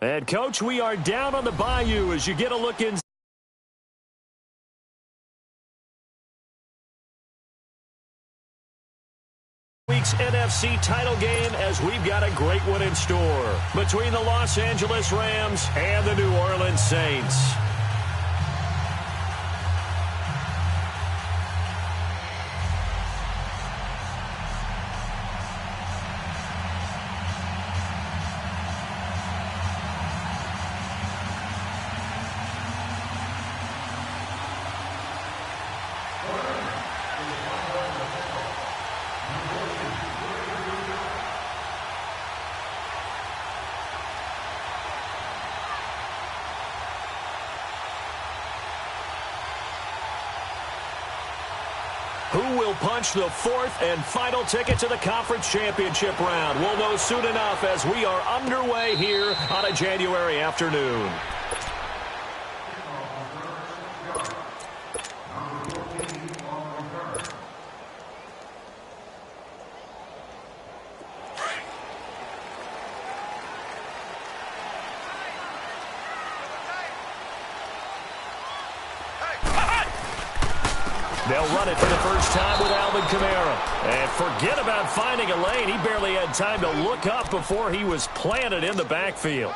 And, Coach, we are down on the bayou as you get a look in. Week's NFC title game as we've got a great one in store between the Los Angeles Rams and the New Orleans Saints. Who will punch the fourth and final ticket to the conference championship round? We'll know soon enough as we are underway here on a January afternoon. They'll run it for the first time with Alvin Kamara. And forget about finding a lane. He barely had time to look up before he was planted in the backfield.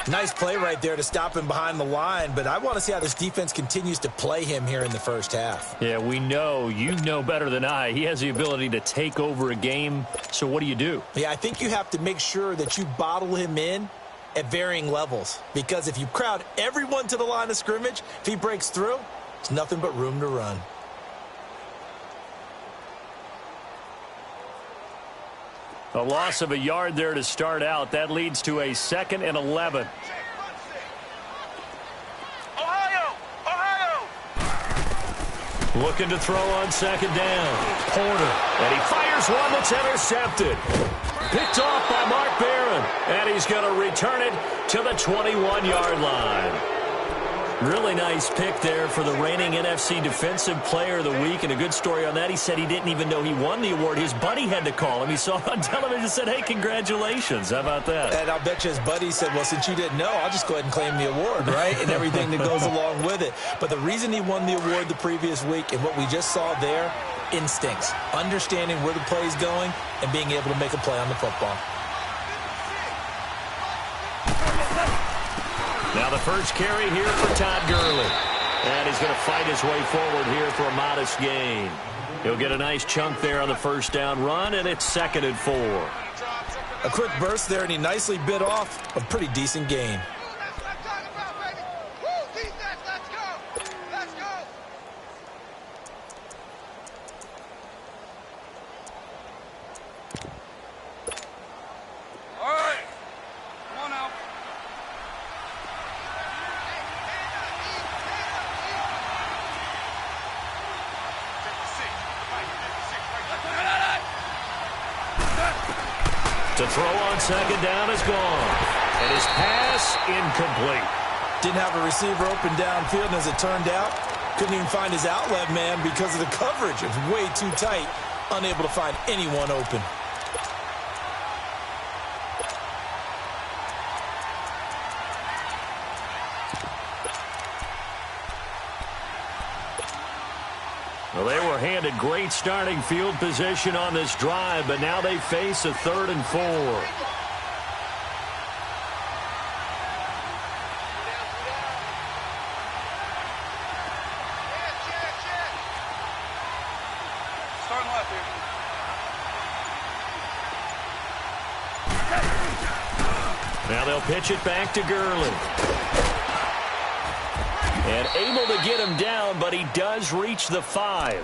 Nice play right there to stop him behind the line, but I want to see how this defense continues to play him here in the first half. Yeah, we know. You know better than I. He has the ability to take over a game, so what do you do? Yeah, I think you have to make sure that you bottle him in at varying levels, because if you crowd everyone to the line of scrimmage, if he breaks through, it's nothing but room to run. A loss of a yard there to start out. That leads to a 2nd and 11. Ohio! Looking to throw on 2nd down. Porter. And he fires one that's intercepted. Picked off by Mark Barron. And he's going to return it to the 21-yard line. Really nice pick there for the reigning NFC Defensive Player of the Week. And a good story on that. He said he didn't even know he won the award. His buddy had to call him. He saw it on television and said, hey, congratulations. How about that? And I'll bet you his buddy said, well, since you didn't know, I'll just go ahead and claim the award, right? And everything that goes along with it. But the reason he won the award the previous week and what we just saw there, instincts, understanding where the play is going and being able to make a play on the football. Now the first carry here for Todd Gurley. And he's going to fight his way forward here for a modest gain. He'll get a nice chunk there on the first down run, and it's 2nd and 4. A quick burst there, and he nicely bit off a pretty decent gain. To throw on 2nd down is gone. And his pass incomplete. Didn't have a receiver open downfield, and as it turned out, couldn't even find his outlet man because of the coverage. It was way too tight, unable to find anyone open. Well, they were handed great starting field position on this drive, but now they face a 3rd and 4. Starting left here. Now they'll pitch it back to Gurley. And able to get him down, but he does reach the 5.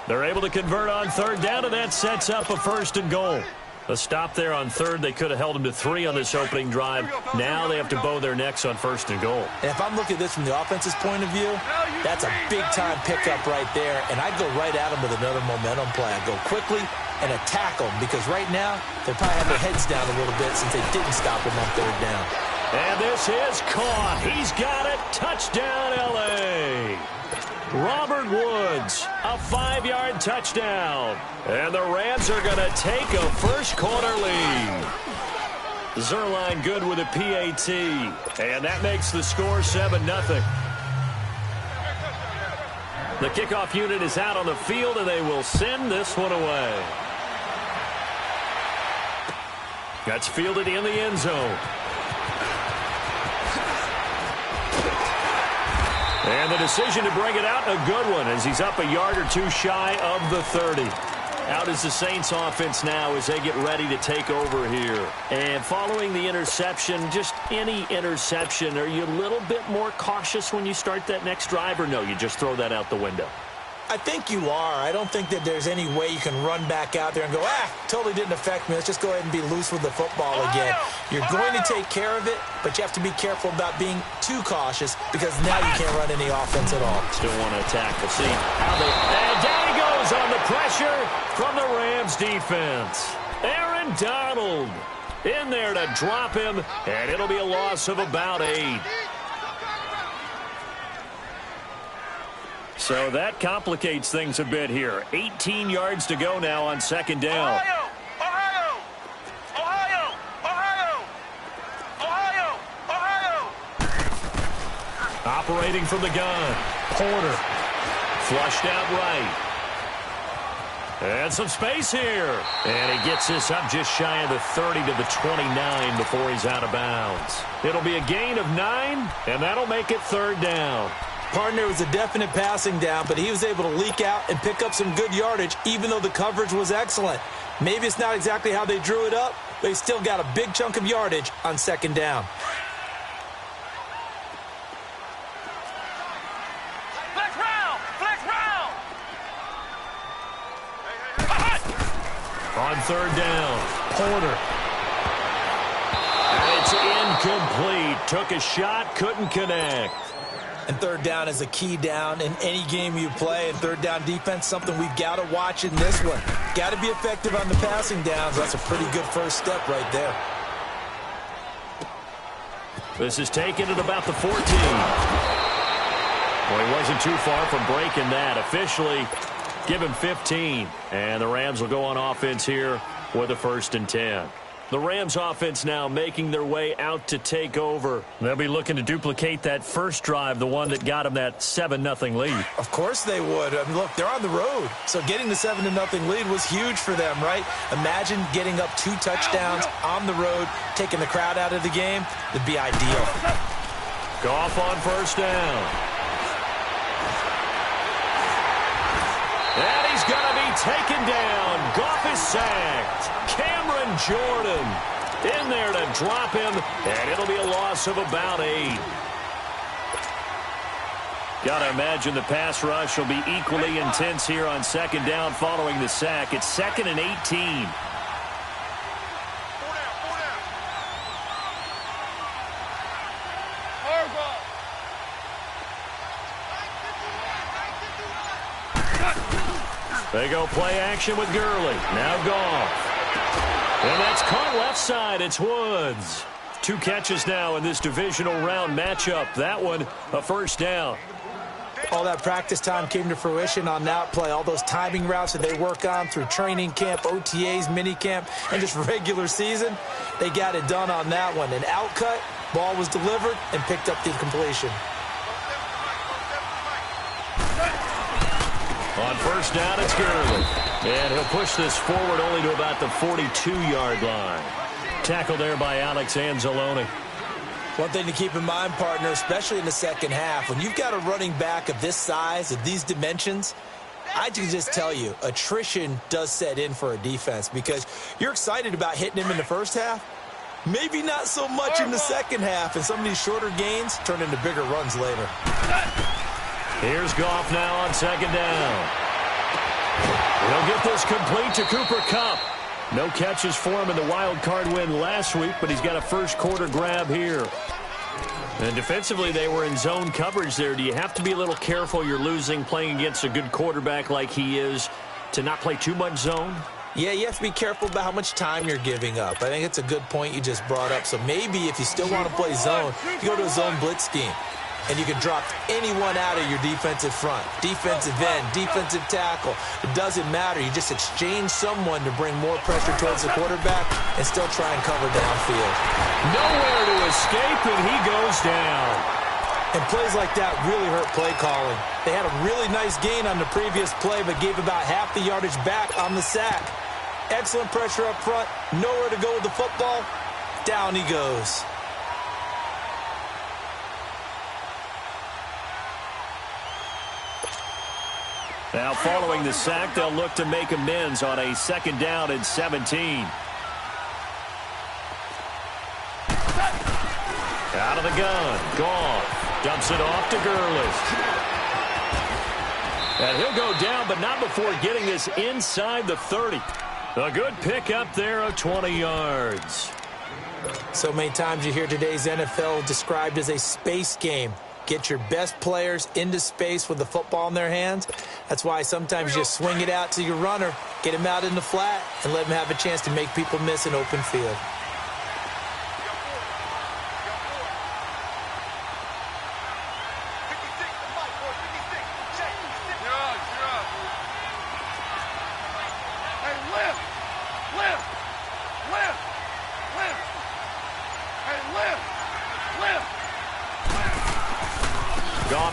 They're able to convert on 3rd down, and that sets up a 1st and goal. A stop there on 3rd. They could have held him to 3 on this opening drive. Now they have to bow their necks on 1st and goal. And if I'm looking at this from the offense's point of view, that's a big-time pickup right there, and I'd go right at him with another momentum play. I'd go quickly and attack them, because right now they probably have their heads down a little bit since they didn't stop him on 3rd down. And this is caught. He's got it. Touchdown, L.A. Robert Woods, a 5-yard touchdown. And the Rams are going to take a first quarter lead. Zerline good with a PAT. And that makes the score 7-0. The kickoff unit is out on the field, and they will send this one away. That's fielded in the end zone. And the decision to bring it out, a good one, as he's up a yard or two shy of the 30. Out is the Saints offense now as they get ready to take over here. And following the interception, just any interception, are you a little bit more cautious when you start that next drive, or no, you just throw that out the window? I think you are. I don't think that there's any way you can run back out there and go, totally didn't affect me. Let's just go ahead and be loose with the football again. You're going to take care of it, but you have to be careful about being too cautious because now you can't run any offense at all. Still want to attack. We'll see how they... And down he goes on the pressure from the Rams defense. Aaron Donald in there to drop him, and it'll be a loss of about 8. So that complicates things a bit here. 18 yards to go now on second down. Ohio! Ohio! Ohio! Ohio! Ohio! Operating from the gun. Porter. Flushed out right. And some space here. And he gets this up just shy of the 30 to the 29 before he's out of bounds. It'll be a gain of 9, and that'll make it third down. Partner was a definite passing down, but he was able to leak out and pick up some good yardage, even though the coverage was excellent. Maybe it's not exactly how they drew it up, but he still got a big chunk of yardage on second down. Flex round! Flex round! On third down, Porter. And it's incomplete. Took a shot, couldn't connect. And third down is a key down in any game you play. And third down defense, something we've got to watch in this one. Got to be effective on the passing downs. That's a pretty good first step right there. This is taken at about the 14. Well, he wasn't too far from breaking that. Officially, give him 15. And the Rams will go on offense here with a 1st and 10. The Rams offense now making their way out to take over. They'll be looking to duplicate that first drive, the one that got them that 7-0 lead. Of course they would. I mean, look, they're on the road. So getting the 7-0 lead was huge for them, right? Imagine getting up 2 touchdowns on the road, taking the crowd out of the game. It'd be ideal. Goff on first down. And he's going to be taken down. Goff is sacked. Cameron Jordan in there to drop him, and it'll be a loss of about 8. Got to imagine the pass rush will be equally intense here on second down following the sack. It's 2nd and 18. They go play action with Gurley. Now Goff. And that's caught left side. It's Woods. 2 catches now in this divisional round matchup. That one, a first down. All that practice time came to fruition on that play. All those timing routes that they work on through training camp, OTAs, minicamp, and just regular season, they got it done on that one. An outcut, ball was delivered, and picked up the completion. On first down, it's Gurley. And he'll push this forward only to about the 42-yard line. Tackle there by Alex Anzalone. One thing to keep in mind, partner, especially in the second half, when you've got a running back of this size, of these dimensions, I can just tell you, attrition does set in for a defense because you're excited about hitting him in the first half. Maybe not so much in the second half, and some of these shorter gains turn into bigger runs later. Here's Goff now on second down. He'll get this complete to Cooper Kupp. No catches for him in the wild card win last week, but he's got a first quarter grab here. And defensively, they were in zone coverage there. Do you have to be a little careful you're losing playing against a good quarterback like he is to not play too much zone? Yeah, you have to be careful about how much time you're giving up. I think it's a good point you just brought up. So maybe if you still want to play zone, you go to a zone blitz scheme. and you can drop anyone out of your defensive front. Defensive end, defensive tackle. It doesn't matter. You just exchange someone to bring more pressure towards the quarterback and still try and cover downfield. Nowhere to escape, and he goes down. And plays like that really hurt play calling. They had a really nice gain on the previous play, but gave about half the yardage back on the sack. Excellent pressure up front. Nowhere to go with the football. Down he goes. Now following the sack, they'll look to make amends on a 2nd down and 17. Out of the gun. Gone. Dumps it off to Gurley. And he'll go down, but not before getting this inside the 30. A good pickup there of 20 yards. So many times you hear today's NFL described as a space game. Get your best players into space with the football in their hands. That's why sometimes you just swing it out to your runner, get him out in the flat, and let him have a chance to make people miss an open field.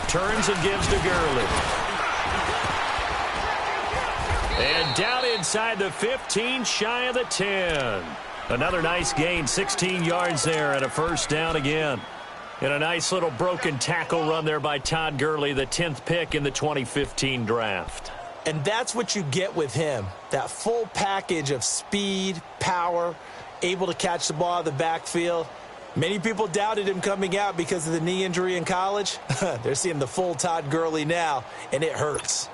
Turns and gives to Gurley. And down inside the 15, shy of the 10. Another nice gain, 16 yards there, and a 1st down again. And a nice little broken tackle run there by Todd Gurley, the 10th pick in the 2015 draft. And that's what you get with him, that full package of speed, power, able to catch the ball out of the backfield. Many people doubted him coming out because of the knee injury in college. They're seeing the full Todd Gurley now, and it hurts.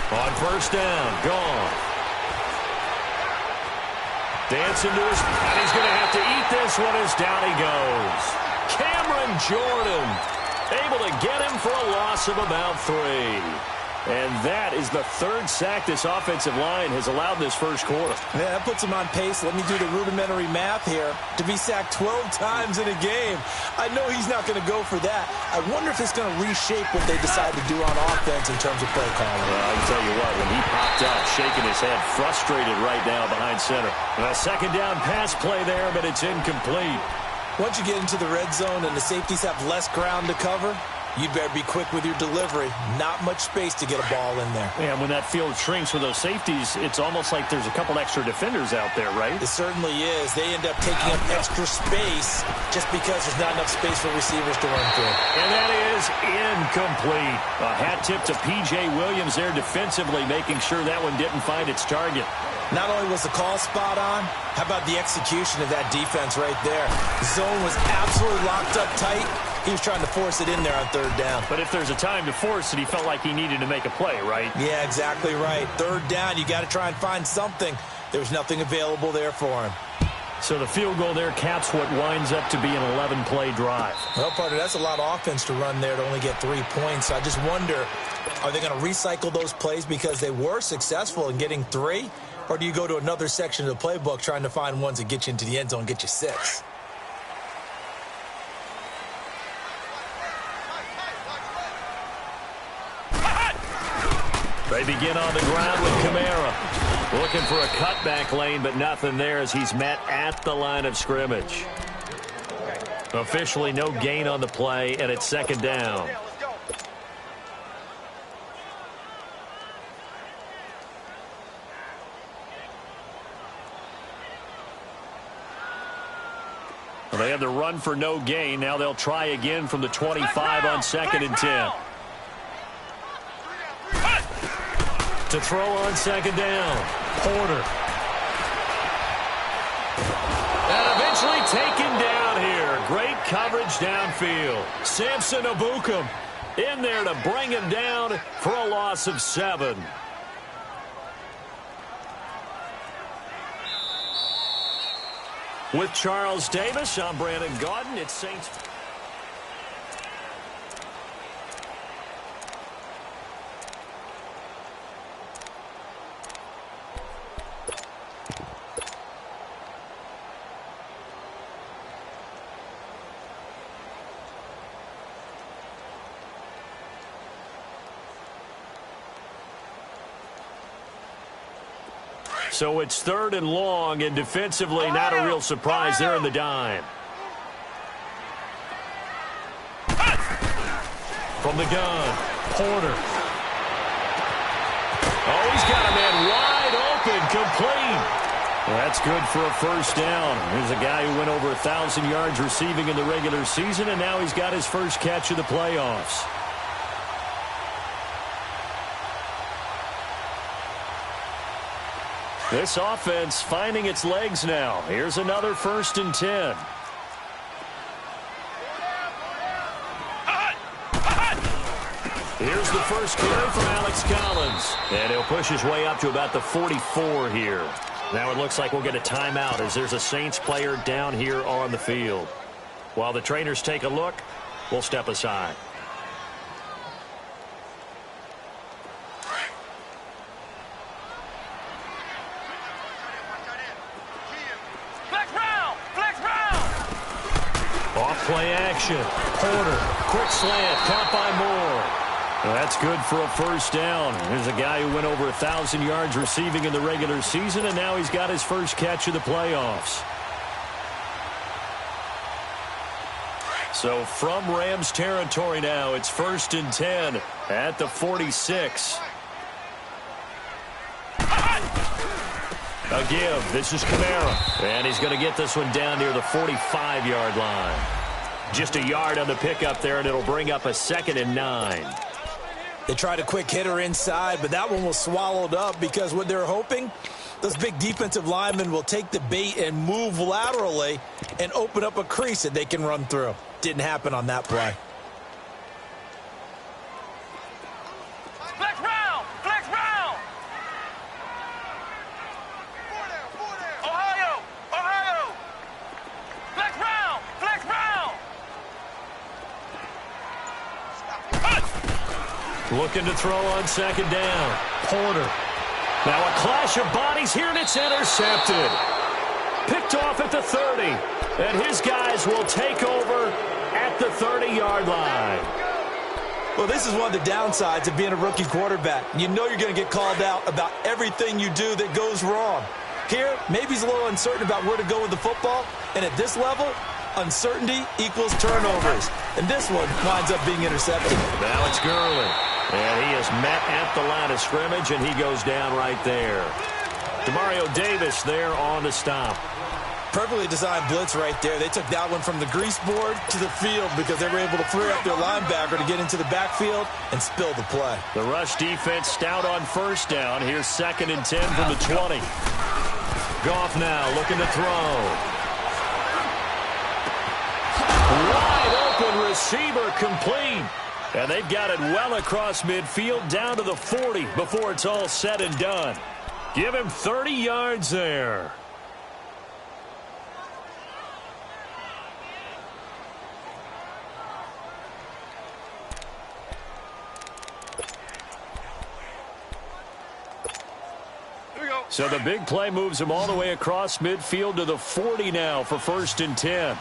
On 1st down, gone. Dancing to his, and he's going to have to eat this one as down he goes. Cameron Jordan able to get him for a loss of about 3. And that is the 3rd sack this offensive line has allowed this 1st quarter. Yeah, that puts him on pace. Let me do the rudimentary math here. To be sacked 12 times in a game. I know he's not going to go for that. I wonder if it's going to reshape what they decide to do on offense in terms of play calling. Well, I can tell you what, when he popped out, shaking his head, frustrated right now behind center. And a 2nd down pass play there, but it's incomplete. Once you get into the red zone and the safeties have less ground to cover, you better be quick with your delivery. Not much space to get a ball in there. And when that field shrinks with those safeties, it's almost like there's a couple extra defenders out there, right? It certainly is. They end up taking up extra space just because there's not enough space for receivers to run through. And that is incomplete. A hat tip to P.J. Williams there defensively, making sure that one didn't find its target. Not only was the call spot on, how about the execution of that defense right there? The zone was absolutely locked up tight. He was trying to force it in there on 3rd down. But if there's a time to force it, he felt like he needed to make a play, right? Yeah, exactly right. 3rd down, you got to try and find something. There was nothing available there for him. So the field goal there caps what winds up to be an 11-play drive. Well, partner, that's a lot of offense to run there to only get 3 points. I just wonder, are they going to recycle those plays because they were successful in getting 3? Or do you go to another section of the playbook trying to find ones that get you into the end zone and get you 6? They begin on the ground with Kamara. Looking for a cutback lane, but nothing there as he's met at the line of scrimmage. Officially no gain on the play, and it's 2nd down. Well, they had the run for no gain. Now they'll try again from the 25 on 2nd and 10. To throw on 2nd down. Porter. And eventually taken down here. Great coverage downfield. Samson Ebukam in there to bring him down for a loss of 7. With Charles Davis, I'm Brandon Gaudin. It's Saints. So it's 3rd and long, and defensively not a real surprise there in the dime. From the gun, Porter. Oh, he's got a man wide open, complete. That's good for a first down. Here's a guy who went over 1,000 yards receiving in the regular season, and now he's got his first catch of the playoffs. This offense finding its legs now. Here's another 1st and 10. Here's the first carry from Alex Collins. And he'll push his way up to about the 44 here. Now it looks like we'll get a timeout as there's a Saints player down here on the field. While the trainers take a look, we'll step aside. Off-play action. Porter. Quick slant. Caught by Moore. Well, that's good for a first down. Here's a guy who went over 1,000 yards receiving in the regular season, and now he's got his first catch of the playoffs. So from Rams territory now, it's 1st and 10 at the 46. A give. This is Kamara. And he's going to get this one down near the 45-yard line. Just a yard on the pickup there, and it'll bring up a 2nd and 9. They tried a quick hitter inside, but that one was swallowed up because what they're hoping, those big defensive linemen will take the bait and move laterally and open up a crease that they can run through. Didn't happen on that play. Flex round! Flex round! Ohio! Ohio! Flex round! Flex round! Looking to throw on 2nd down. Porter. Now a clash of bodies here, and it's intercepted. Picked off at the 30. And his guys will take over at the 30-yard line. Well, this is one of the downsides of being a rookie quarterback. You know you're going to get called out about everything you do that goes wrong. Here, maybe he's a little uncertain about where to go with the football. And at this level, uncertainty equals turnovers. And this one winds up being intercepted. Now it's Gurley. And he is met at the line of scrimmage, and he goes down right there. Demario Davis there on the stop. Perfectly designed blitz right there. They took that one from the grease board to the field because they were able to free up their linebacker to get into the backfield and spill the play. The rush defense stout on 1st down. Here's 2nd and 10 from the 20. Goff now looking to throw. Wide open receiver complete. And they've got it well across midfield down to the 40 before it's all said and done. Give him 30 yards there. So the big play moves him all the way across midfield to the 40 now for 1st and 10.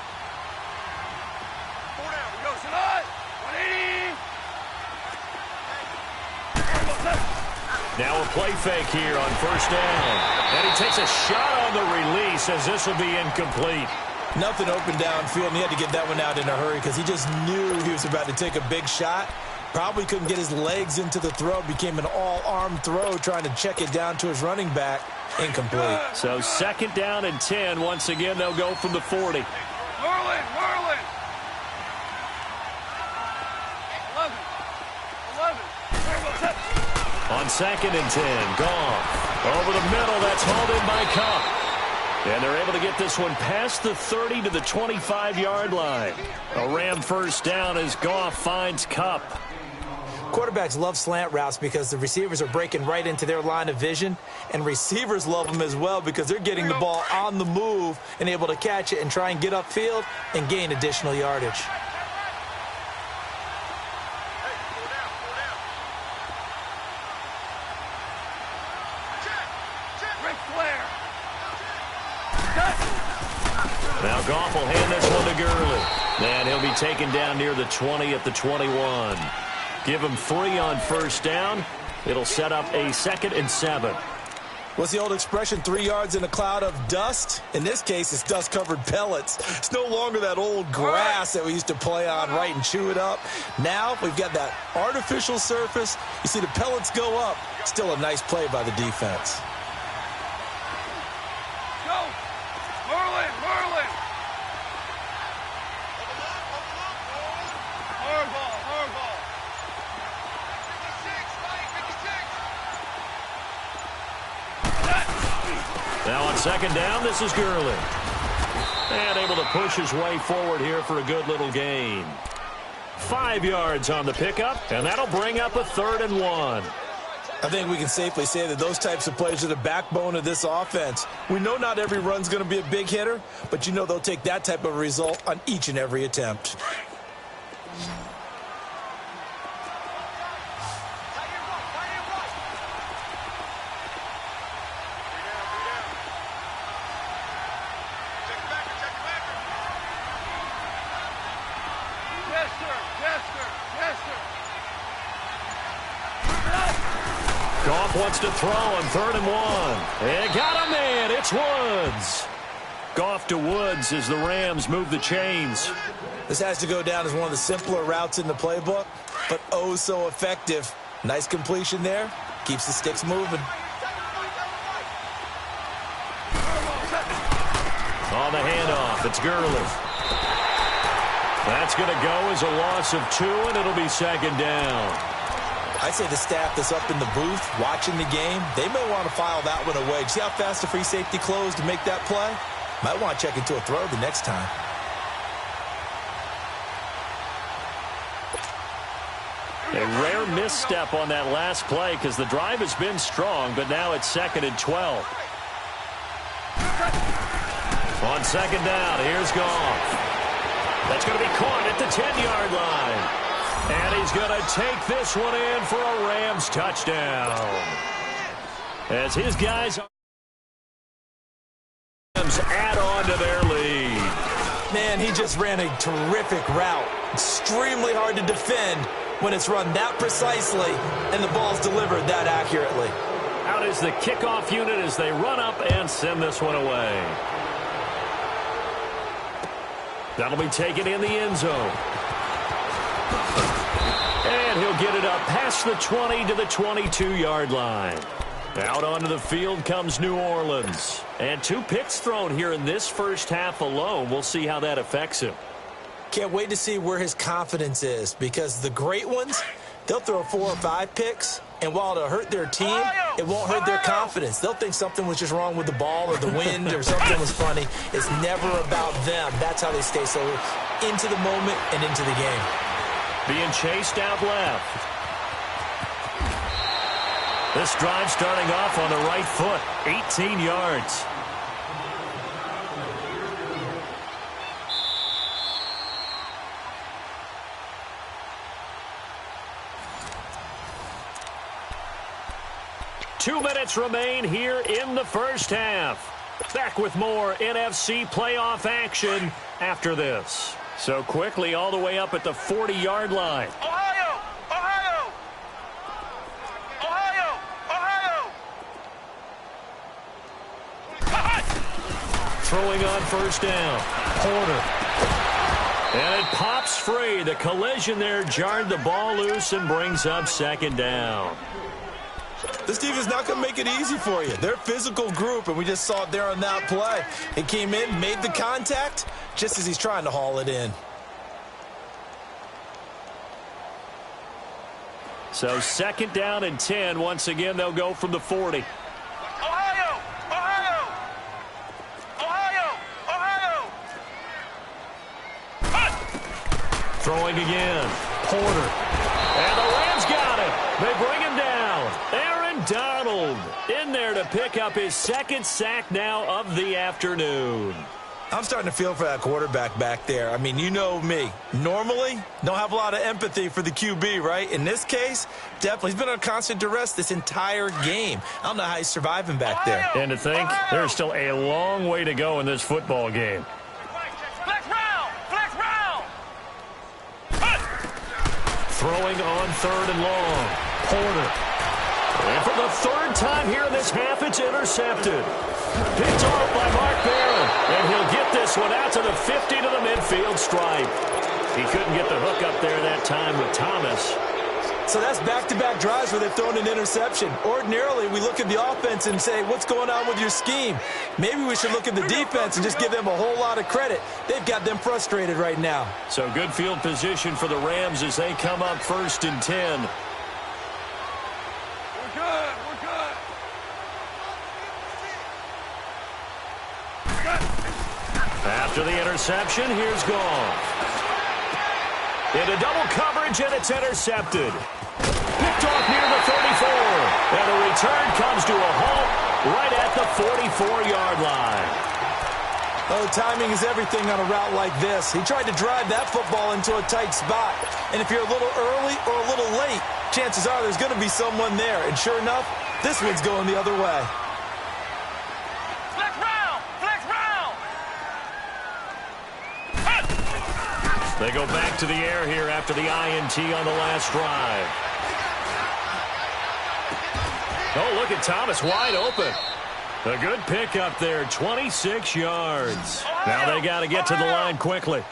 Now a play fake here on 1st down. And he takes a shot on the release as this will be incomplete. Nothing open downfield, and he had to get that one out in a hurry because he just knew he was about to take a big shot. Probably couldn't get his legs into the throw. Became an all-arm throw trying to check it down to his running back. Incomplete. So 2nd down and 10. Once again, they'll go from the 40. Whirling! 11. On 2nd and 10, Goff. Over the middle, that's hauled in by Kupp. And they're able to get this one past the 30 to the 25-yard line. A Ram first down as Goff finds Kupp. Quarterbacks love slant routes because the receivers are breaking right into their line of vision, and receivers love them as well because they're getting the ball on the move and able to catch it and try and get upfield and gain additional yardage. Now Goff will hand this one to Gurley. And he'll be taken down near the 20 at the 21. Give him 3 on 1st down. It'll set up a 2nd and 7. What's the old expression, 3 yards in a cloud of dust? In this case, it's dust-covered pellets. It's no longer that old grass that we used to play on, right, and chew it up. Now we've got that artificial surface. You see the pellets go up. Still a nice play by the defense. Go! Merlin! Merlin! Hardball! Hardball! 56, Mike, 56! Now on second down, this is Gurley. And able to push his way forward here for a good little gain. 5 yards on the pickup, and that'll bring up a 3rd and 1. I think we can safely say that those types of plays are the backbone of this offense. We know not every run's going to be a big hitter, but you know they'll take that type of result on each and every attempt. Yes, sir! Yes, sir! Yes, sir! Goff wants to throw on 3rd and 1. And got a man. It's Woods. Goff to Woods as the Rams move the chains. This has to go down as one of the simpler routes in the playbook, but oh so effective. Nice completion there. Keeps the sticks moving. On the handoff, it's Gurley. That's going to go as a loss of 2, and it'll be 2nd down. I'd say the staff that's up in the booth watching the game, they may want to file that one away. See how fast the free safety closed to make that play? Might want to check into a throw the next time. A rare misstep on that last play because the drive has been strong, but now it's 2nd and 12. On 2nd down, here's Goff. That's going to be caught at the 10-yard line. And he's going to take this one in for a Rams touchdown. As his guys add on to their lead. Man, he just ran a terrific route. Extremely hard to defend when it's run that precisely and the ball's delivered that accurately. Out is the kickoff unit as they run up and send this one away. That'll be taken in the end zone. And he'll get it up past the 20 to the 22-yard line. Out onto the field comes New Orleans. And 2 picks thrown here in this first half alone. We'll see how that affects him. Can't wait to see where his confidence is, because the great ones, they'll throw 4 or 5 picks, and while it'll hurt their team, it won't hurt their confidence. They'll think something was just wrong with the ball or the wind or something was funny. It's never about them. That's how they stay so into the moment and into the game. Being chased out left. This drive starting off on the right foot. 18 yards. Two minutes remain here in the first half. Back with more NFC playoff action after this. So quickly all the way up at the 40-yard line. Ohio! Ohio! Ohio! Ohio! Throwing on first down. Porter. And it pops free. The collision there jarred the ball loose and brings up 2nd down. This team is not going to make it easy for you. They're a physical group, and we just saw it there on that play. He came in, made the contact, just as he's trying to haul it in. So 2nd down and 10. Once again, they'll go from the 40. Ohio! Ohio! Ohio! Ohio! Throwing again. Porter. And the Rams got him. They bring him down. Donald in there to pick up his 2nd sack now of the afternoon. I'm starting to feel for that quarterback back there. I mean, you know me. Normally, don't have a lot of empathy for the QB, right? In this case, definitely. He's been on constant duress this entire game. I don't know how he's surviving back there. And to think, there's still a long way to go in this football game. Flex round! Flex round! Throwing on 3rd and long. Porter. And for the third time here in this half, it's intercepted. Picked off by Mark Barron. And he'll get this one out to the 50 to the midfield stripe. He couldn't get the hook up there that time with Thomas. So that's back-to-back drives where they've thrown an interception. Ordinarily, we look at the offense and say, what's going on with your scheme? Maybe we should look at the defense and just give them a whole lot of credit. They've got them frustrated right now. So good field position for the Rams as they come up 1st and 10. We're good. After the interception, here's Goff. Into double coverage, and it's intercepted. Picked off near the 34. And the return comes to a halt right at the 44-yard line. Oh, timing is everything on a route like this. He tried to drive that football into a tight spot. And if you're a little early or a little late, chances are there's going to be someone there. And sure enough, this one's going the other way. They go back to the air here after the INT on the last drive. Oh, look at Thomas wide open. A good pick up there, 26 yards. Now they got to get to the line quickly.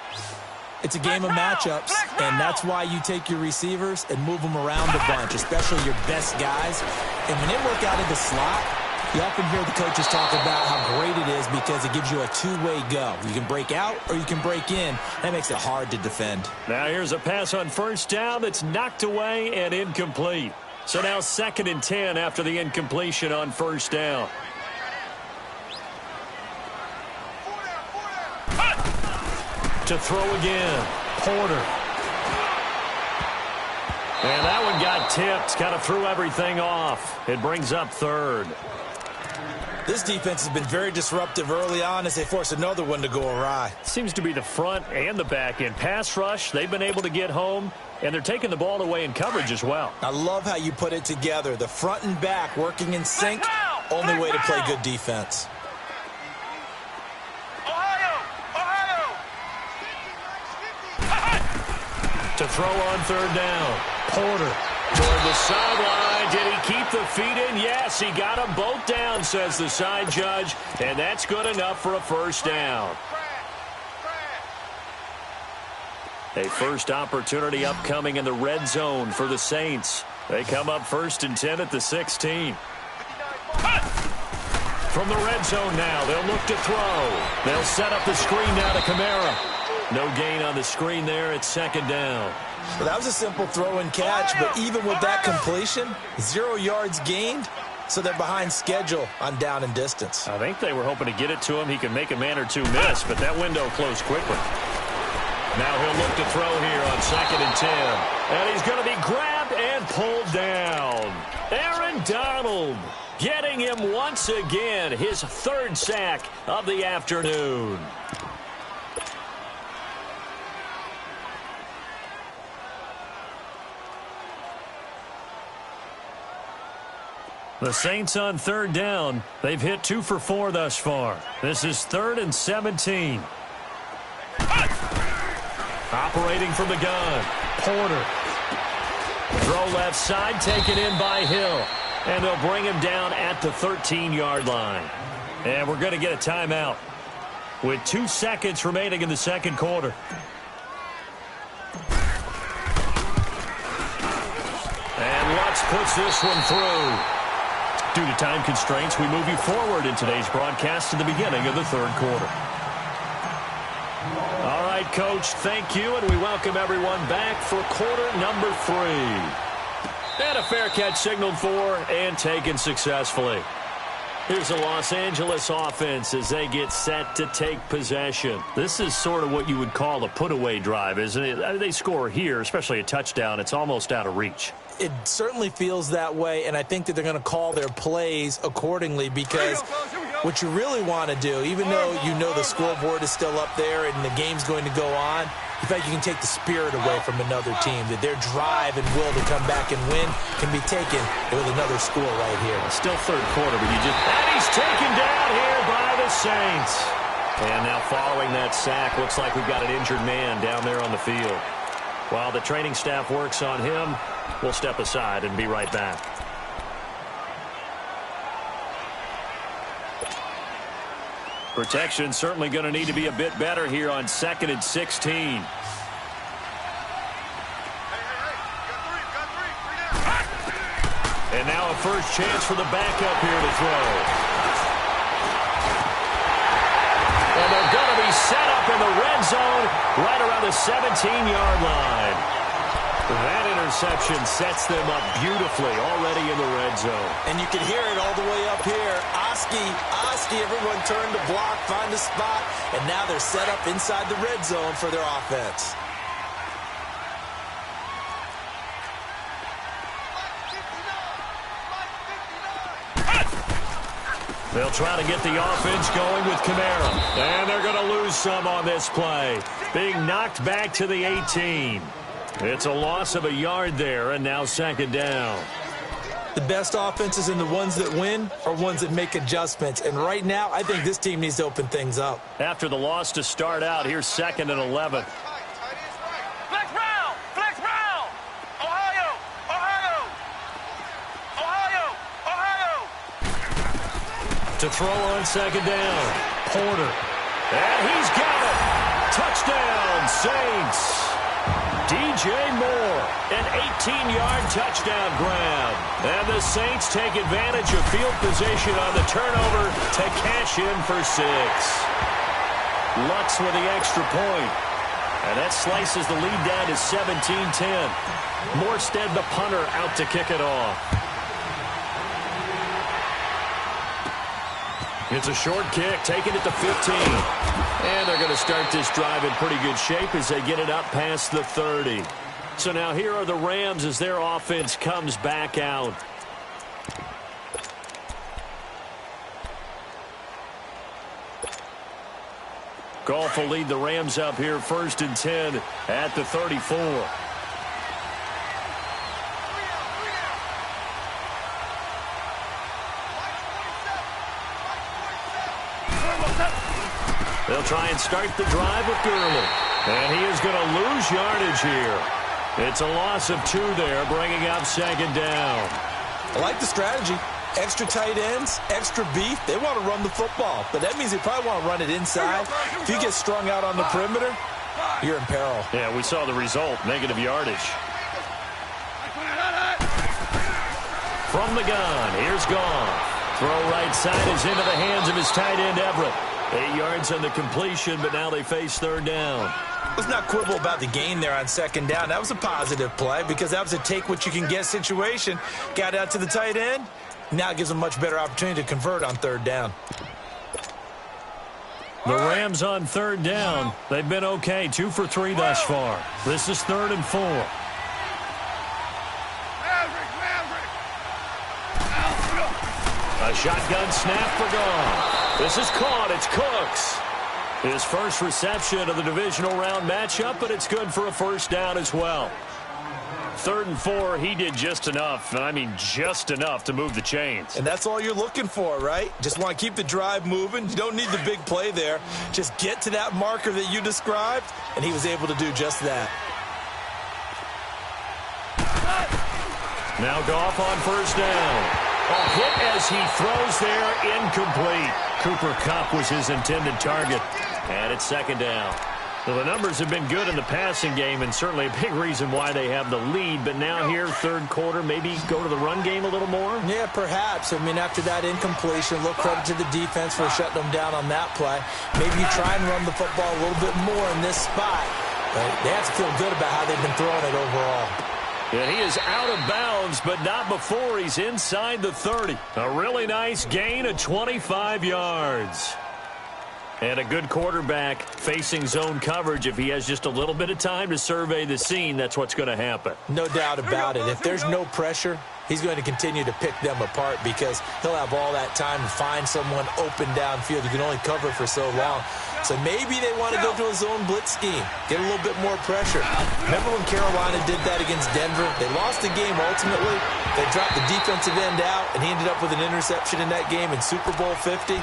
It's a game of matchups, and that's why you take your receivers and move them around a bunch, especially your best guys. And when they work out of the slot, you often hear the coaches talk about how great it is because it gives you a two-way go. You can break out or you can break in. That makes it hard to defend. Now here's a pass on 1st down that's knocked away and incomplete. So now 2nd and 10 after the incompletion on 1st down. To throw again, Porter. And that one got tipped, kind of threw everything off. It brings up 3rd. This defense has been very disruptive early on as they force another one to go awry. Seems to be the front and the back end. Pass rush, they've been able to get home, and they're taking the ball away in coverage as well. I love how you put it together. The front and back working in sync, only way to play good defense. To throw on 3rd down, Porter toward the sideline. Did he keep the feet in? Yes, he got them both down, says the side judge, and that's good enough for a 1st down. A first opportunity upcoming in the red zone for the Saints. They come up 1st and 10 at the 16. From the red zone now, they'll look to throw. They'll set up the screen now to Kamara. No gain on the screen there at 2nd down. Well, that was a simple throw and catch, but even with that completion, 0 yards gained, so they're behind schedule on down and distance. I think they were hoping to get it to him. He could make a man or two miss, but that window closed quickly. Now he'll look to throw here on 2nd and 10. And he's going to be grabbed and pulled down. Aaron Donald getting him once again, his 3rd sack of the afternoon. The Saints on 3rd down. They've hit 2 for 4 thus far. This is 3rd and 17. Operating from the gun, Porter. Throw left side, taken in by Hill. And they'll bring him down at the 13-yard line. And we're going to get a timeout with 2 seconds remaining in the 2nd quarter. And Lutz puts this one through. Due to time constraints, we move you forward in today's broadcast to the beginning of the 3rd quarter. All right, Coach, thank you, and we welcome everyone back for quarter number 3. And a fair catch signaled for and taken successfully. Here's the Los Angeles offense as they get set to take possession. This is sort of what you would call a put-away drive, isn't it? They score here, especially a touchdown. It's almost out of reach. It certainly feels that way, and I think that they're going to call their plays accordingly because what you really want to do, even though you know the scoreboard is still up there and the game's going to go on, you feel like you can take the spirit away from another team, that their drive and will to come back and win can be taken with another score right here. Still 3rd quarter, but you just... And he's taken down here by the Saints. And now following that sack, looks like we've got an injured man down there on the field. While the training staff works on him, we'll step aside and be right back. Protection's certainly going to need to be a bit better here on 2nd and 16. And now a first chance for the backup here to throw. And they're going to be set up in the red zone right around the 17-yard line. That interception sets them up beautifully already in the red zone. And you can hear it all the way up here. Oski, everyone turned to block, find a spot, and now they're set up inside the red zone for their offense. They'll try to get the offense going with Kamara. And they're going to lose some on this play. Being knocked back to the 18. It's a loss of a yard there, and now 2nd down. The best offenses and the ones that win are ones that make adjustments. And right now, I think this team needs to open things up. After the loss to start out, here's 2nd and 11. Flex round! Flex round! Ohio! Ohio! Ohio! Ohio! To throw on 2nd down. Porter. And he's got it. Touchdown, Saints. DJ Moore, an 18-yard touchdown grab. And the Saints take advantage of field position on the turnover to cash in for 6. Lutz with the extra point. And that slices the lead down to 17-10. Morstead, the punter, out to kick it off. It's a short kick, taking it to 15. And they're going to start this drive in pretty good shape as they get it up past the 30. So now here are the Rams as their offense comes back out. Goff will lead the Rams up here 1st and 10 at the 34. They'll try and start the drive with Gurley. And he is going to lose yardage here. It's a loss of 2 there, bringing up 2nd down. I like the strategy. Extra tight ends, extra beef. They want to run the football, but that means they probably want to run it inside. If you get strung out on the perimeter, you're in peril. Yeah, we saw the result, negative yardage. From the gun, here's Goff. Throw right side is into the hands of his tight end, Everett. 8 yards on the completion, but now they face 3rd down. Let's not quibble about the gain there on 2nd down. That was a positive play because that was a take-what-you-can-get situation. Got out to the tight end. Now it gives them a much better opportunity to convert on 3rd down. The Rams on 3rd down. They've been okay, 2 for 3 thus far. This is 3rd and 4. A shotgun snap for Goff. This is caught. It's Cooks. His first reception of the divisional round matchup, but it's good for a 1st down as well. 3rd and 4, he did just enough, and I mean just enough to move the chains. And that's all you're looking for, right? Just want to keep the drive moving. You don't need the big play there. Just get to that marker that you described, and he was able to do just that. Now Goff on 1st down. A hit as he throws there, incomplete. Cooper Kupp was his intended target. And it's 2nd down. Well, the numbers have been good in the passing game, and certainly a big reason why they have the lead. But now here, 3rd quarter, maybe go to the run game a little more? Yeah, perhaps. I mean, after that incompletion, a little credit to the defense for shutting them down on that play. Maybe you try and run the football a little bit more in this spot. But they have to feel good about how they've been throwing it overall. And he is out of bounds, but not before he's inside the 30. A really nice gain of 25 yards. And a good quarterback facing zone coverage. If he has just a little bit of time to survey the scene, that's what's going to happen. No doubt about it. If there's no pressure, he's going to continue to pick them apart because he'll have all that time to find someone open downfield. You can only cover for so long. So maybe they want to go to a zone blitz scheme, get a little bit more pressure. Remember when Carolina did that against Denver? They lost the game ultimately. They dropped the defensive end out, and he ended up with an interception in that game in Super Bowl 50.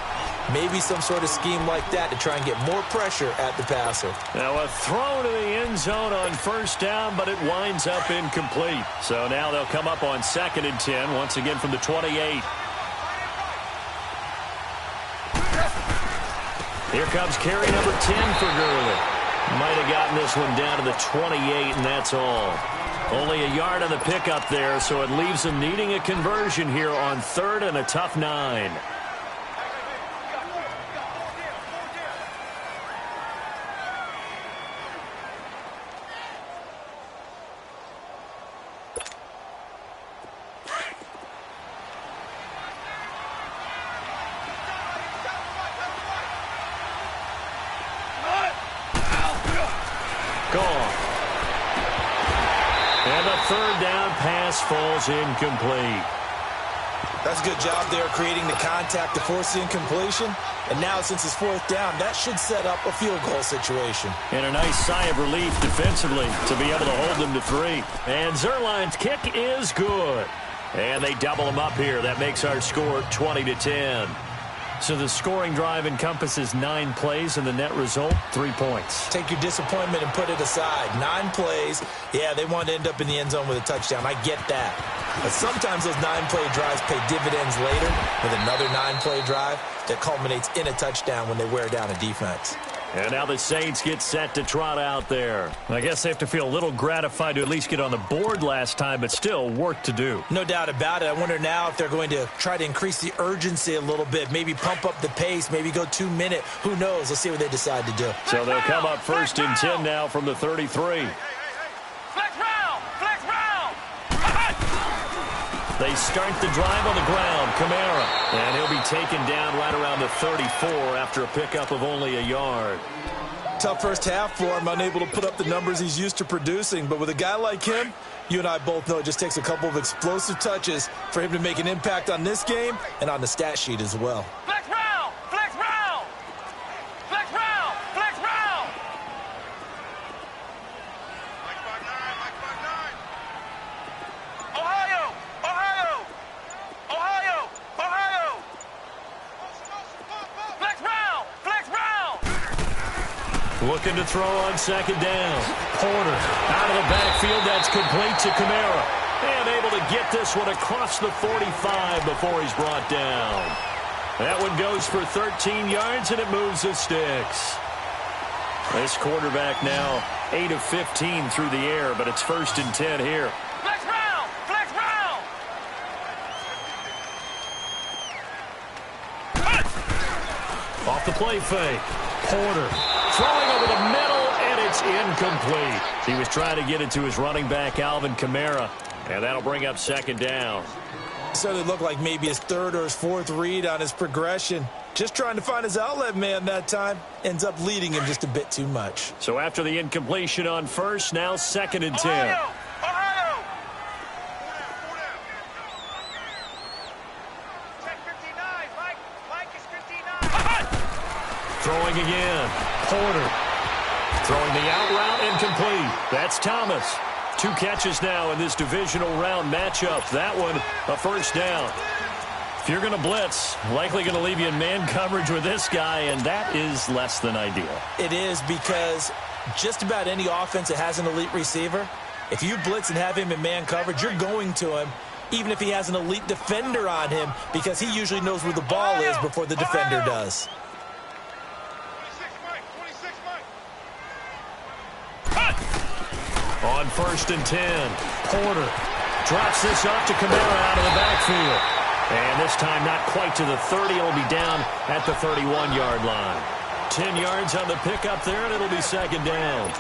Maybe some sort of scheme like that to try and get more pressure at the passer. Now a throw to the end zone on 1st down, but it winds up incomplete. So now they'll come up on 2nd and 10, once again from the 28. Here comes carry number 10 for Gurley. Might have gotten this one down to the 28, and that's all. Only a yard on the pickup there, so it leaves them needing a conversion here on 3rd and a tough 9. Gone. And the 3rd down pass falls incomplete. That's a good job there creating the contact to force the incompletion. And now since it's 4th down, that should set up a field goal situation. And a nice sigh of relief defensively to be able to hold them to 3. And Zuerlein's kick is good. And they double them up here. That makes our score 20-10. So the scoring drive encompasses 9 plays, and the net result, 3 points. Take your disappointment and put it aside. 9 plays. Yeah, they want to end up in the end zone with a touchdown. I get that. But sometimes those 9-play drives pay dividends later with another 9-play drive that culminates in a touchdown when they wear down a defense. And now the Saints get set to trot out there. I guess they have to feel a little gratified to at least get on the board last time, but still work to do. No doubt about it. I wonder now if they're going to try to increase the urgency a little bit, maybe pump up the pace, maybe go 2-minute. Who knows? Let's see what they decide to do. So they'll come up 1st and 10 now from the 33. Flex round! Flex round! They start the drive on the ground. Kamara. And he'll be taken down right around the 34 after a pickup of only a yard. Tough first half for him, unable to put up the numbers he's used to producing. But with a guy like him, you and I both know it just takes a couple of explosive touches for him to make an impact on this game and on the stat sheet as well. Flex round! Flex round! Flex round! Flex round! Ohio! Ohio! Ohio! Ohio! Flex round! Flex round! Looking to throw on 2nd down. Porter out of the backfield. That's complete to Kamara. And able to get this one across the 45 before he's brought down. That one goes for 13 yards, and it moves the sticks. This quarterback now 8 of 15 through the air, but it's 1st and 10 here. Flex round! Flex round! Off the play fake. Porter throwing over the middle, and it's incomplete. He was trying to get it to his running back, Alvin Kamara, and that'll bring up 2nd down. Certainly looked like maybe his 3rd or his 4th read on his progression. Just trying to find his outlet man that time. Ends up leading him just a bit too much. So after the incompletion on 1st, now 2nd and 10. Ohio! Ohio! Check 59. Mike is 59. Throwing again. Porter. Throwing the out route incomplete. That's Thomas. 2 catches now in this divisional round matchup. That one, a 1st down. If you're going to blitz, likely going to leave you in man coverage with this guy, and that is less than ideal. It is, because just about any offense that has an elite receiver, if you blitz and have him in man coverage, you're going to him, even if he has an elite defender on him, because he usually knows where the ball is before the defender does. On 1st and 10, Porter drops this off to Kamara out of the backfield. And this time not quite to the 30. It'll be down at the 31-yard line. 10 yards on the pickup there, and it'll be 2nd down.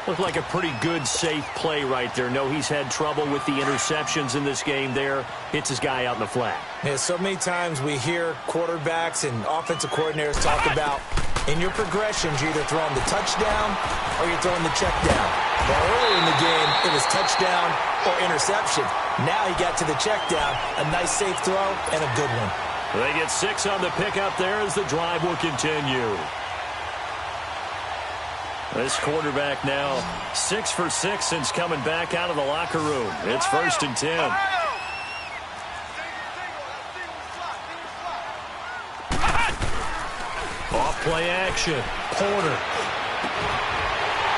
Looked like a pretty good, safe play right there. No, he's had trouble with the interceptions in this game there. Hits his guy out in the flat. Yeah, so many times we hear quarterbacks and offensive coordinators talk about in your progressions, you're either throwing the touchdown or you're throwing the check down. Well, earlier in the game, it was touchdown or interception. Now he got to the check down, a nice safe throw, and a good one. They get 6 on the pickup there as the drive will continue. This quarterback now 6 for 6 since coming back out of the locker room. It's 1st and 10. Off play action. Porter.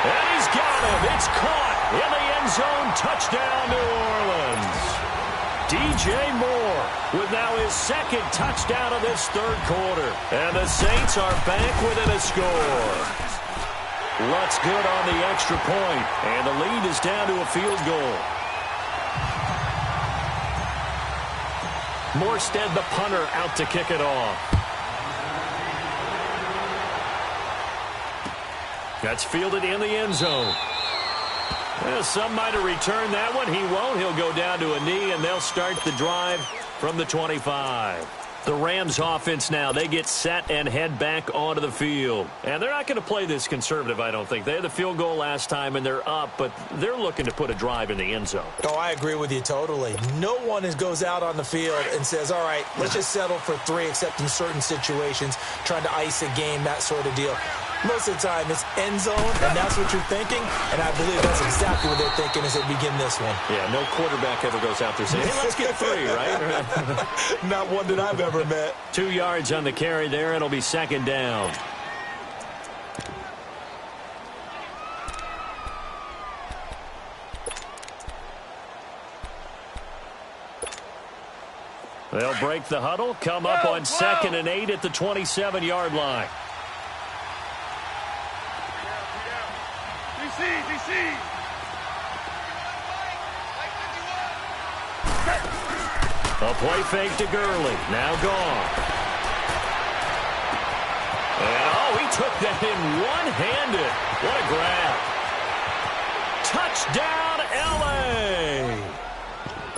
And he's got him. It's caught in the end zone. Touchdown, New Orleans. DJ Moore with now his second touchdown of this third quarter. And the Saints are back within a score. Lutz good on the extra point, and the lead is down to a field goal. Morstead, the punter, out to kick it off. That's fielded in the end zone. Well, some might have returned that one. He won't. He'll go down to a knee, and they'll start the drive from the 25. The Rams offense now, they get set and head back onto the field. And they're not going to play this conservative, I don't think. They had the field goal last time, and they're up, but they're looking to put a drive in the end zone. Oh, I agree with you totally. No one goes out on the field and says, all right, let's just settle for 3, except in certain situations, trying to ice a game, that sort of deal. Most of the time, it's end zone, and that's what you're thinking, and I believe that's exactly what they're thinking as they begin this one. Yeah, no quarterback ever goes out there saying, hey, let's get 3, right? Not one that I've ever met. 2 yards on the carry there, and it'll be second down. They'll break the huddle, come up on 2nd and 8 at the 27-yard line. A play fake to Gurley. Now gone. And, oh, he took that in one-handed. What a grab. Touchdown, L.A.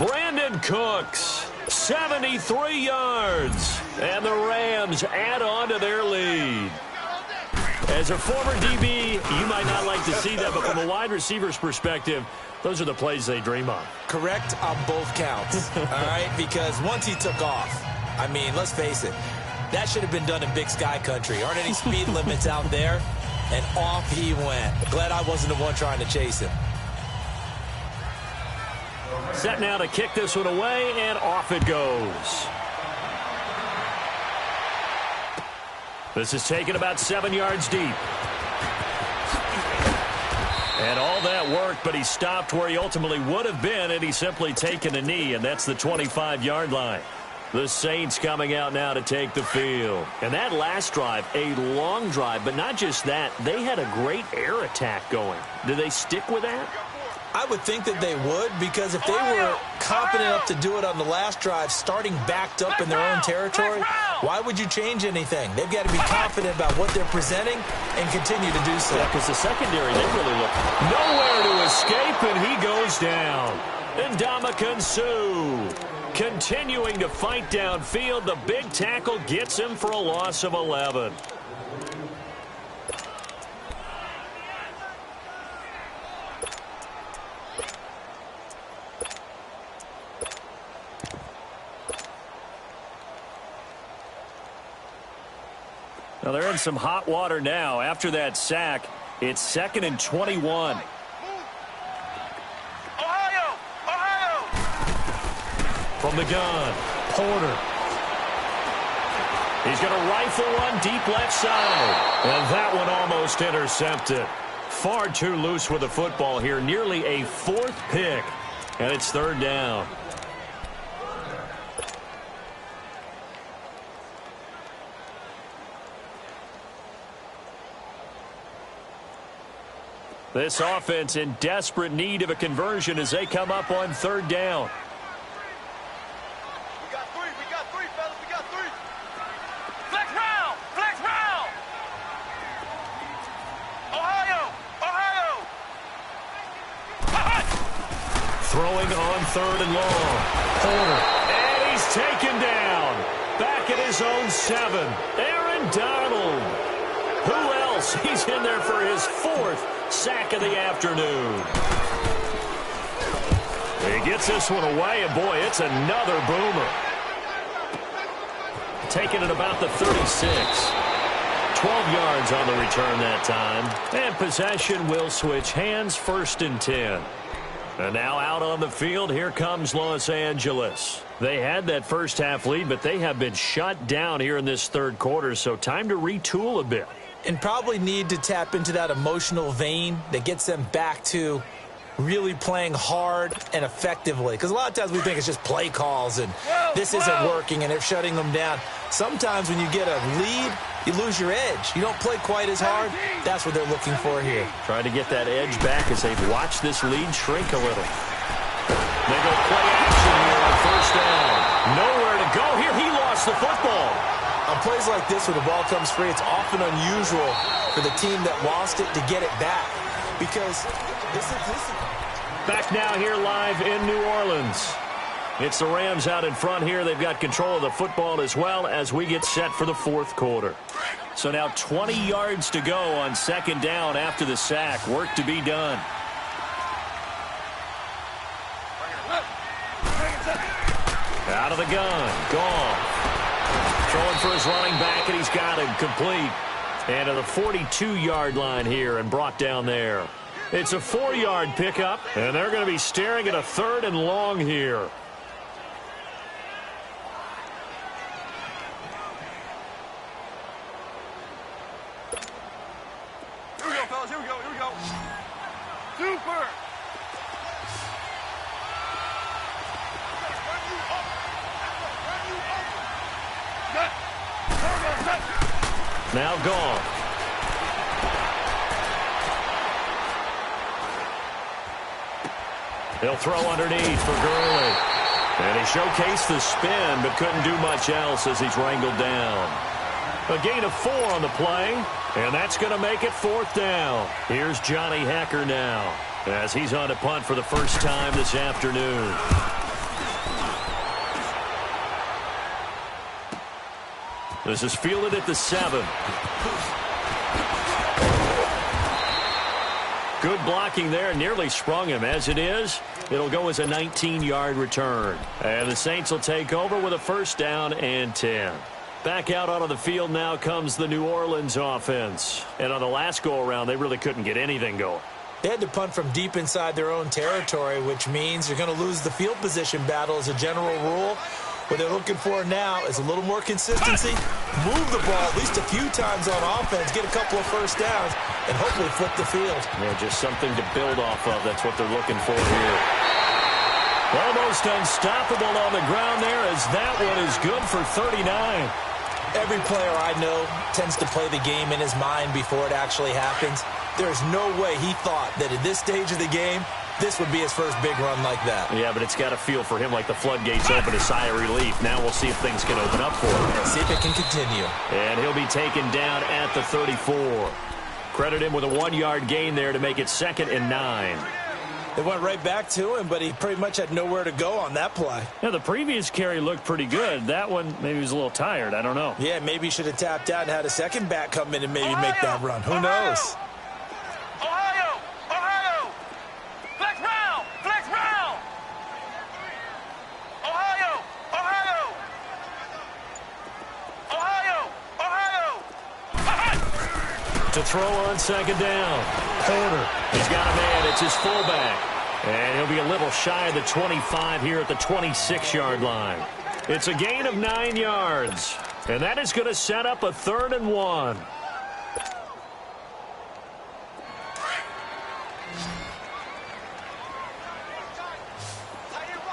Brandon Cooks, 73 yards. And the Rams add on to their lead. As a former DB, you might not like to see that, but from a wide receiver's perspective, those are the plays they dream of. Correct on both counts, all right? Because once he took off, I mean, let's face it, that should have been done in Big Sky Country. Aren't any speed limits out there? And off he went. Glad I wasn't the one trying to chase him. Set now to kick this one away, and off it goes. This is taken about 7 yards deep. And all that worked, but he stopped where he ultimately would have been, and he's simply taken a knee, and that's the 25-yard line. The Saints coming out now to take the field. And that last drive, a long drive, but not just that. They had a great air attack going. Do they stick with that? I would think that they would, because if they were confident enough to do it on the last drive, starting backed up in their own territory, why would you change anything? They've got to be confident about what they're presenting and continue to do so. Yeah, because the secondary, they really look nowhere to escape, and he goes down. And Ndamukong Suh continuing to fight downfield. The big tackle gets him for a loss of 11. Now they're in some hot water now. After that sack, it's 2nd and 21. Ohio! From the gun, Porter. He's going to rifle one deep left side. And that one almost intercepted. Far too loose with the football here. Nearly a 4th pick. And it's 3rd down. This offense in desperate need of a conversion as they come up on 3rd down. We got 3, fellas, we got 3. Flex round! Ohio! Throwing on 3rd and long. Porter. And he's taken down. Back at his own 7. Aaron Donald. Who else? He's in there for his 4th sack of the afternoon. He gets this one away, and boy, it's another boomer. Taking it about the 36. 12 yards on the return that time. And possession will switch hands, 1st and 10. And now out on the field, here comes Los Angeles. They had that first half lead, but they have been shut down here in this 3rd quarter, so time to retool a bit. And probably need to tap into that emotional vein that gets them back to really playing hard and effectively. Because a lot of times we think it's just play calls and this isn't working and they're shutting them down. Sometimes when you get a lead, you lose your edge. You don't play quite as hard. That's what they're looking for here. Trying to get that edge back as they've watched this lead shrink a little. They go play action here on first down. Nowhere to go here. He lost the football. On plays like this where the ball comes free, it's often unusual for the team that lost it to get it back. Because this is... Back now here live in New Orleans. It's the Rams out in front here. They've got control of the football as well as we get set for the fourth quarter. So now 20 yards to go on second down after the sack. Work to be done. Out of the gun. Gone. Throwing for his running back, and he's got him complete. And to the 42-yard line here and brought down there. It's a 4-yard pickup, and they're going to be staring at a 3rd and long here. Here we go, fellas. Here we go. Here we go. Super. Now gone. He'll throw underneath for Gurley. And he showcased the spin, but couldn't do much else as he's wrangled down. A gain of 4 on the play, and that's going to make it 4th down. Here's Johnny Hacker now, as he's on to punt for the first time this afternoon. This is fielded at the 7. Good blocking there, nearly sprung him. As it is, it'll go as a 19-yard return. And the Saints will take over with a 1st down and 10. Back out onto the field now comes the New Orleans offense. And on the last go-around, they really couldn't get anything going. They had to punt from deep inside their own territory, which means you're going to lose the field position battle as a general rule. What they're looking for now is a little more consistency, move the ball at least a few times on offense, get a couple of 1st downs, and hopefully flip the field. Yeah, just something to build off of. That's what they're looking for here. Almost unstoppable on the ground there as that one is good for 39. Every player I know tends to play the game in his mind before it actually happens. There's no way he thought that at this stage of the game, this would be his first big run like that. Yeah, but it's got to feel for him like the floodgates open, a sigh of relief. Now we'll see if things can open up for him. And see if it can continue. And he'll be taken down at the 34. Credit him with a 1-yard gain there to make it 2nd and 9. They went right back to him, but he pretty much had nowhere to go on that play. Yeah, the previous carry looked pretty good. That one, maybe he was a little tired. I don't know. Yeah, maybe he should have tapped out and had a second back come in and maybe make that run. Who knows? Ohio! Ohio! Flex round! Flex round! Ohio! Ohio! Ohio! Ohio! To throw on 2nd down. Porter. He's got a man. It's his fullback. And he'll be a little shy of the 25 here at the 26-yard line. It's a gain of 9 yards. And that is going to set up a 3rd and 1.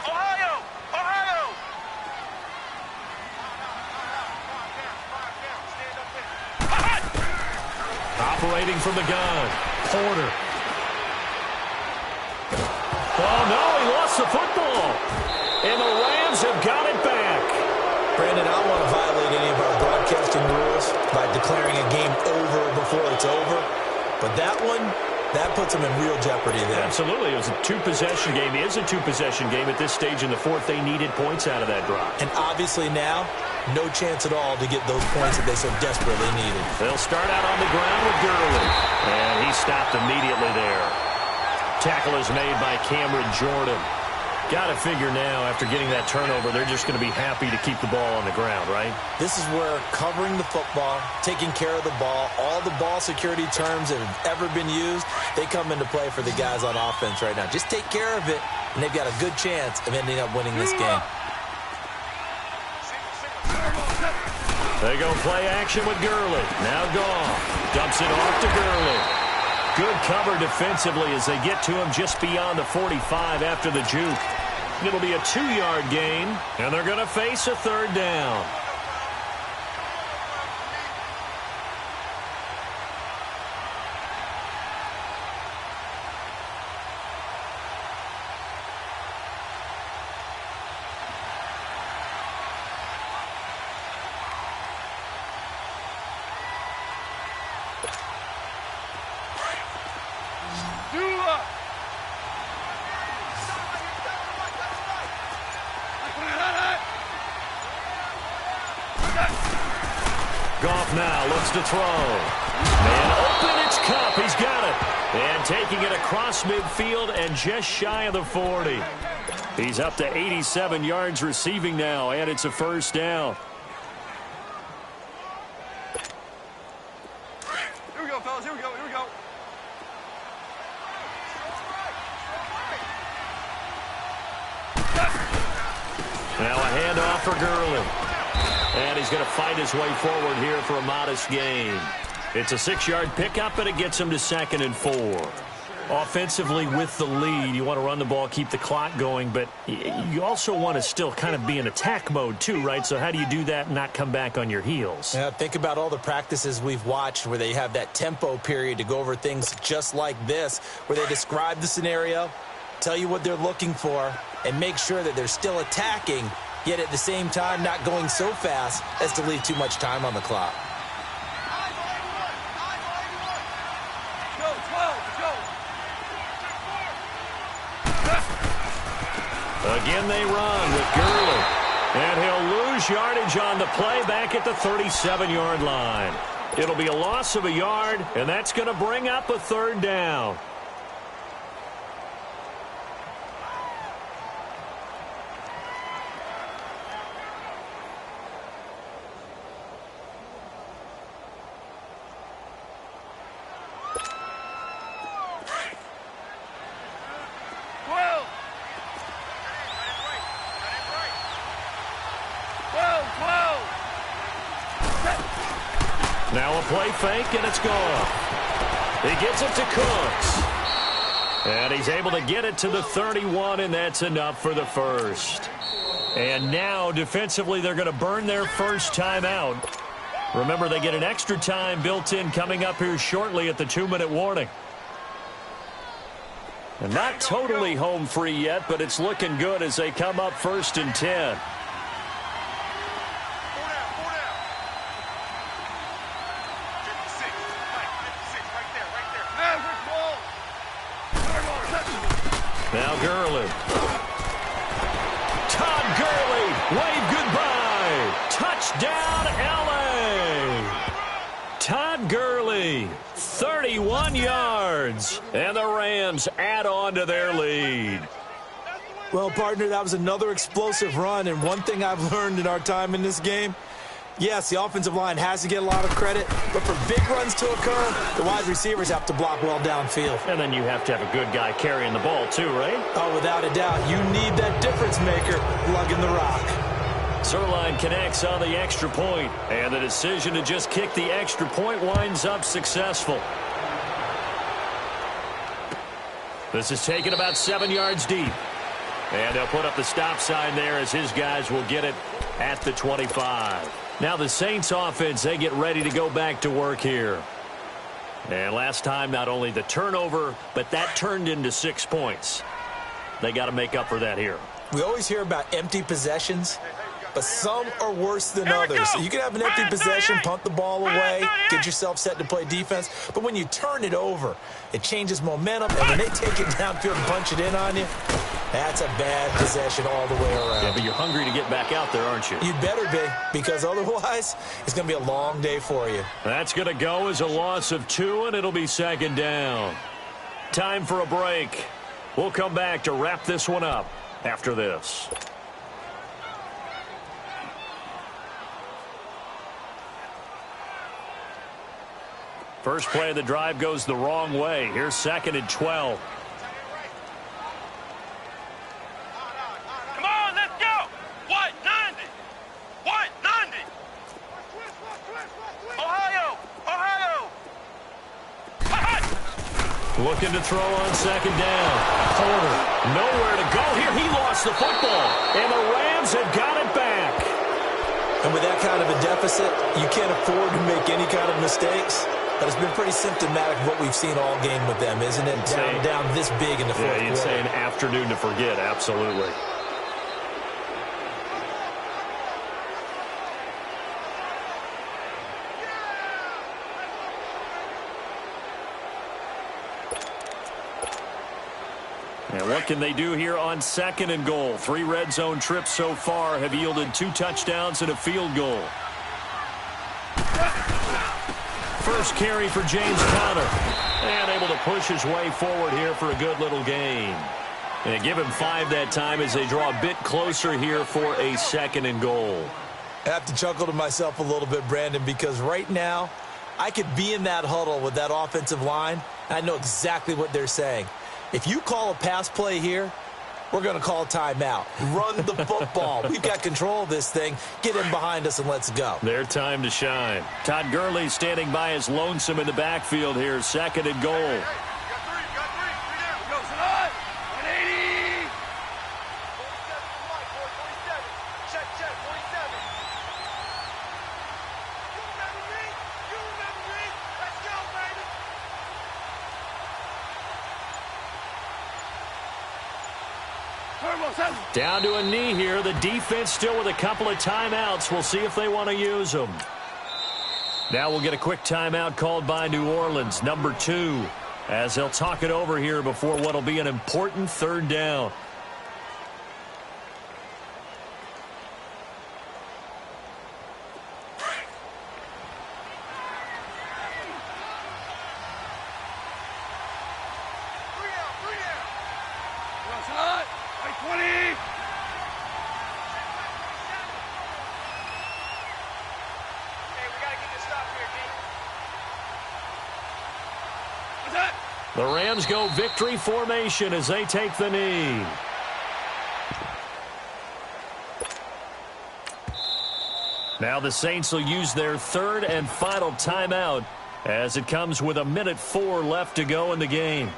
Ohio! Ohio! Operating from the gun. Porter. Oh, no, he lost the football. And the Rams have got it back. Brandon, I don't want to violate any of our broadcasting rules by declaring a game over before it's over. But that one, that puts them in real jeopardy there. Absolutely. It was a 2-possession game. It is a 2-possession game at this stage in the 4th. They needed points out of that drive. And obviously now, no chance at all to get those points that they so desperately needed. They'll start out on the ground with Gurley. And he stopped immediately there. Tackle is made by Cameron Jordan. Got to figure now, after getting that turnover, they're just going to be happy to keep the ball on the ground, right? This is where covering the football, taking care of the ball, all the ball security terms that have ever been used, they come into play for the guys on offense right now. Just take care of it, and they've got a good chance of ending up winning this game. They go play action with Gurley. Now Goff dumps it off to Gurley. Good cover defensively as they get to him just beyond the 45 after the juke. It'll be a 2-yard gain, and they're going to face a third down. Goff now looks to throw. And open, it's Cup. He's got it. And taking it across midfield and just shy of the 40. He's up to 87 yards receiving now, and it's a first down. Here we go, fellas. Here we go. Here we go. Now a handoff for Gurley. And he's going to fight his way forward here for a modest gain. It's a 6-yard pickup, and it gets him to 2nd and 4. Offensively with the lead, you want to run the ball, keep the clock going, but you also want to still kind of be in attack mode too, right? So how do you do that and not come back on your heels? Yeah, think about all the practices we've watched where they have that tempo period to go over things just like this, where they describe the scenario, tell you what they're looking for, and make sure that they're still attacking, yet at the same time not going so fast as to leave too much time on the clock. Again they run with Gurley. And he'll lose yardage on the play back at the 37-yard line. It'll be a loss of a yard, and that's going to bring up a third down. Now a play fake, and it's gone. He gets it to Cooks. And he's able to get it to the 31, and that's enough for the first. And now, defensively, they're going to burn their first timeout. Remember, they get an extra time built in coming up here shortly at the 2-minute warning. And not totally home free yet, but it's looking good as they come up 1st and 10. Now Gurley. Todd Gurley, wave goodbye. Touchdown, L.A. Todd Gurley, 31 yards. And the Rams add on to their lead. Well, partner, that was another explosive run. And one thing I've learned in our time in this game, yes, the offensive line has to get a lot of credit, but for big runs to occur, the wide receivers have to block well downfield. And then you have to have a good guy carrying the ball too, right? Oh, without a doubt. You need that difference maker lugging the rock. Zerline connects on the extra point, and the decision to just kick the extra point winds up successful. This is taken about 7 yards deep. And they'll put up the stop sign there as his guys will get it at the 25. Now the Saints offense, they get ready to go back to work here. And last time, not only the turnover, but that turned into 6 points. They got to make up for that here. We always hear about empty possessions, but some are worse than others. So you can have an empty possession, punt the ball away, get yourself set to play defense. But when you turn it over, it changes momentum. And when they take it downfield and punch it in on you, that's a bad possession all the way around. Yeah, but you're hungry to get back out there, aren't you? You'd better be, because otherwise it's going to be a long day for you. That's going to go as a loss of 2, and it'll be 2nd down. Time for a break. We'll come back to wrap this one up after this. First play of the drive goes the wrong way. Here's 2nd and 12. Come on, let's go. What? 90. What? 90. Ohio. Ohio. Looking to throw on second down. Porter, nowhere to go here. He lost the football, and the Rams have got it back. And with that kind of a deficit, you can't afford to make any kind of mistakes. But it's been pretty symptomatic of what we've seen all game with them, isn't it? Down this big in the fourth quarter. Yeah, you'd say an afternoon to forget, absolutely. And what can they do here on second and goal? 3 red zone trips so far have yielded 2 touchdowns and a field goal. First carry for James Conner. And able to push his way forward here for a good little gain. And give him 5 that time as they draw a bit closer here for a second and goal. I have to chuckle to myself a little bit, Brandon, because right now I could be in that huddle with that offensive line. I know exactly what they're saying. If you call a pass play here, we're going to call timeout. Run the football. We've got control of this thing. Get in behind us and let's go. Their time to shine. Todd Gurley standing by as lonesome in the backfield here. Second and goal. Got three. Go, Salah. 180. 47. Check, 47. You remember me? Let's go, baby. Down to a knee here. The defense still with a couple of timeouts. We'll see if they want to use them. Now we'll get a quick timeout called by New Orleans, number 2, as they'll talk it over here before what will be an important third down. The Rams go victory formation as they take the knee. Now the Saints will use their third and final timeout as it comes with 1:04 left to go in the game.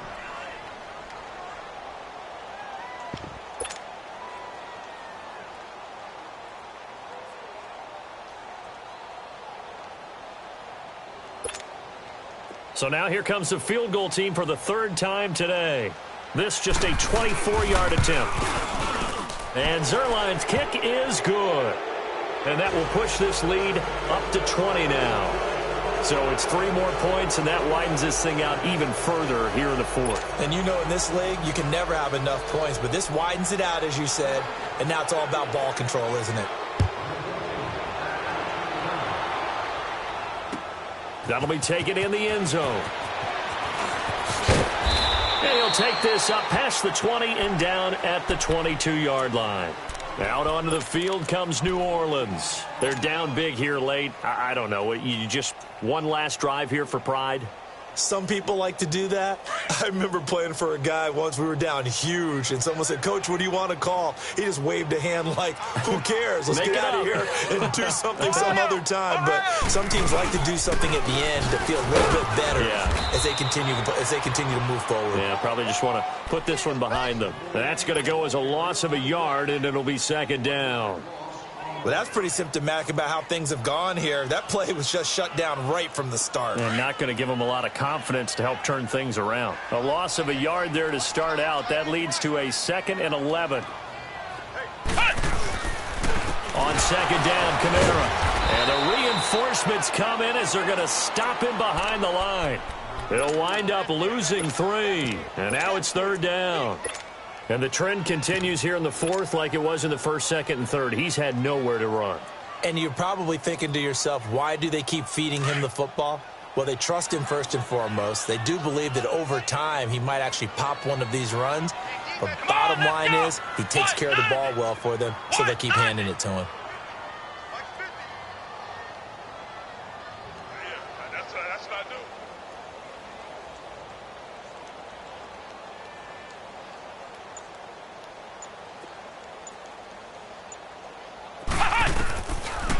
So now here comes the field goal team for the 3rd time today. This just a 24-yard attempt. And Zerline's kick is good. And that will push this lead up to 20 now. So it's 3 more points, and that widens this thing out even further here in the 4th. And you know in this league, you can never have enough points, but this widens it out, as you said, and now it's all about ball control, isn't it? That'll be taken in the end zone. And he'll take this up past the 20 and down at the 22-yard line. Out onto the field comes New Orleans. They're down big here late. I don't know. You just one last drive here for pride? Some people like to do that. I remember playing for a guy once. We were down huge, and someone said, "Coach, what do you want to call?" He just waved a hand like, who cares? Let's get out of here and do something some other time. But some teams like to do something at the end to feel a little bit better as they continue to move forward. Yeah, probably just want to put this one behind them. That's going to go as a loss of a yard, and it'll be second down. Well, that's pretty symptomatic about how things have gone here. That play was just shut down right from the start. And not going to give them a lot of confidence to help turn things around. A loss of a yard there to start out. That leads to a 2nd and 11. On second down, Kamara. And the reinforcements come in as they're going to him behind the line. They'll wind up losing 3. And now it's 3rd down. And the trend continues here in the 4th like it was in the 1st, 2nd, and 3rd. He's had nowhere to run. And you're probably thinking to yourself, why do they keep feeding him the football? Well, they trust him first and foremost. They do believe that over time he might actually pop one of these runs. But bottom line is he takes care of the ball well for them, so they keep handing it to him. That's what I do.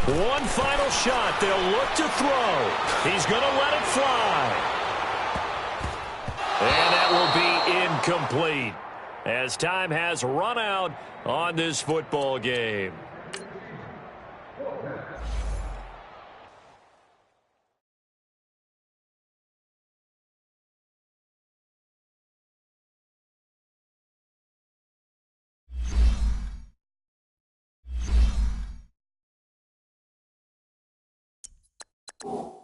One final shot. They'll look to throw. He's going to let it fly. And as time has run out on this football game. You